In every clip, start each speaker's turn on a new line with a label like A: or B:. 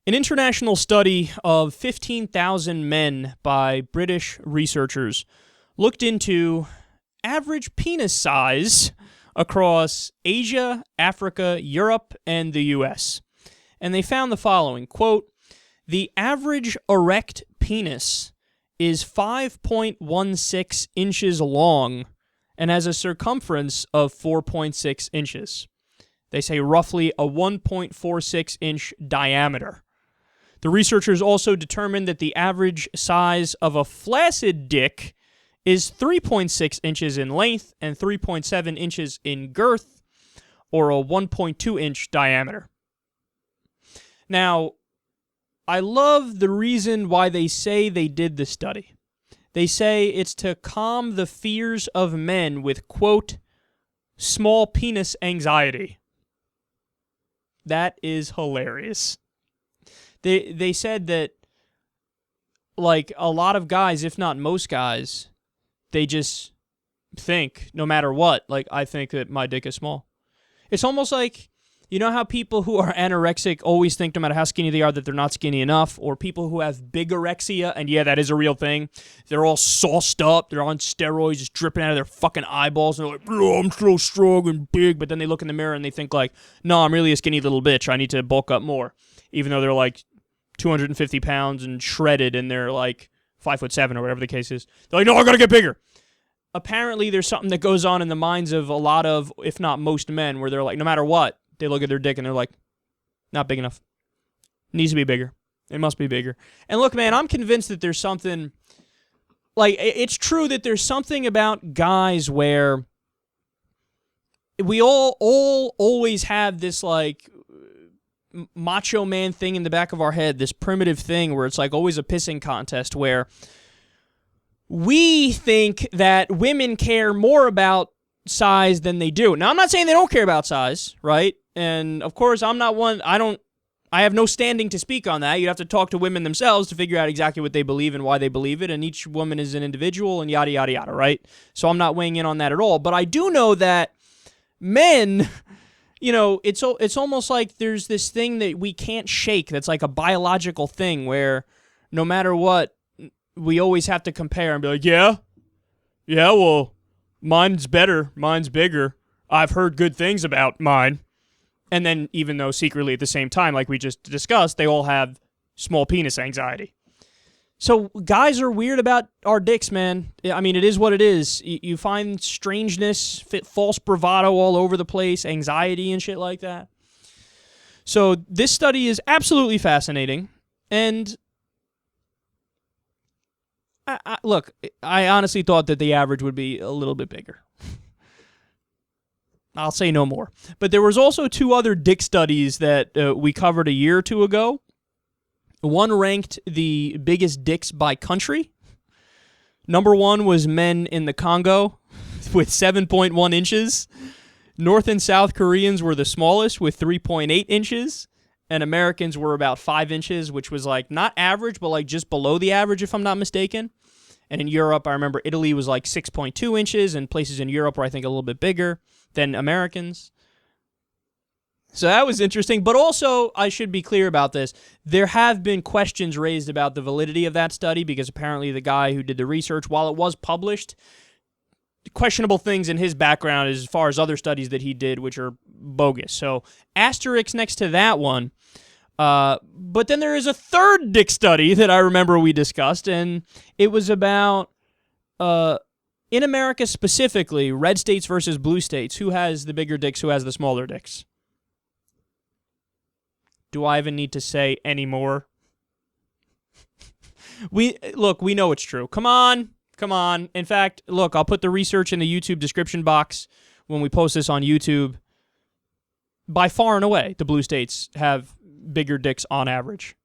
A: An international study of 15,000 men by British researchers looked into average penis size across Asia, Africa, Europe, and the U.S. And they found the following, quote, "The average erect penis is 5.16 inches long and has a circumference of 4.6 inches. They say roughly a 1.46-inch diameter. The researchers also determined that the average size of a flaccid dick is 3.6 inches in length and 3.7 inches in girth, or a 1.2-inch diameter." Now, I love the reason why they say they did this study. They say it's to calm the fears of men with, quote, "small penis anxiety." That is hilarious. They said that, like, a lot of guys, if not most guys, they just think, no matter what, like, I think that my dick is small. It's almost like, you know how people who are anorexic always think, no matter how skinny they are, that they're not skinny enough? Or people who have bigorexia, and yeah, that is a real thing. They're all sauced up, they're on steroids, just dripping out of their fucking eyeballs, and they're like, "Bro, I'm so strong and big," but then they look in the mirror and they think like, "No, I'm really a skinny little bitch, I need to bulk up more." Even though they're like 250 pounds and shredded, and they're like 5'7" or whatever the case is. They're like, "No, I gotta get bigger." Apparently, there's something that goes on in the minds of a lot of, if not most men, where they're like, no matter what, they look at their dick and they're like, not big enough. Needs to be bigger. It must be bigger. And look, man, I'm convinced that there's something, like, it's true that there's something about guys where we all always have this, like, macho man thing in the back of our head, this primitive thing where it's like always a pissing contest where we think that women care more about size than they do. Now, I'm not saying they don't care about size, right? And of course, I'm not one, I have no standing to speak on that. You'd have to talk to women themselves to figure out exactly what they believe and why they believe it, and each woman is an individual and yada, yada, yada, right? So I'm not weighing in on that at all. But I do know that men, you know, it's almost like there's this thing that we can't shake that's like a biological thing where no matter what, we always have to compare and be like, yeah, well, mine's better, mine's bigger, I've heard good things about mine. And then even though secretly at the same time, like we just discussed, they all have small penis anxiety. So guys are weird about our dicks, man. I mean, it is what it is. You find strangeness, false bravado all over the place, anxiety and shit like that. So this study is absolutely fascinating. And look, I honestly thought that the average would be a little bit bigger. I'll say no more. But there was also two other dick studies that we covered a year or two ago. One ranked the biggest dicks by country. Number one was men in the Congo with 7.1 inches. North and South Koreans were the smallest with 3.8 inches. And Americans were about 5 inches, which was like not average, but like just below the average, if I'm not mistaken. And in Europe, I remember Italy was like 6.2 inches, and places in Europe were, I think, a little bit bigger than Americans. So that was interesting. But also, I should be clear about this. There have been questions raised about the validity of that study because apparently the guy who did the research, while it was published, questionable things in his background as far as other studies that he did, which are bogus. So asterisk next to that one. But then there is a third dick study that I remember we discussed, and it was about, in America specifically, red states versus blue states. Who has the bigger dicks, who has the smaller dicks? Do I even need to say any more? We know it's true. Come on. In fact, look, I'll put the research in the YouTube description box when we post this on YouTube. By far and away, the blue states have bigger dicks on average.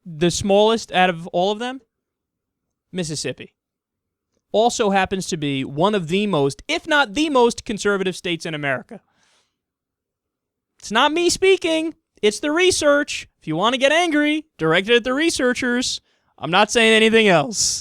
A: The smallest out of all of them, Mississippi. Also happens to be one of the most, if not the most, conservative states in America. It's not me speaking. It's the research. If you want to get angry, direct it at the researchers. I'm not saying anything else.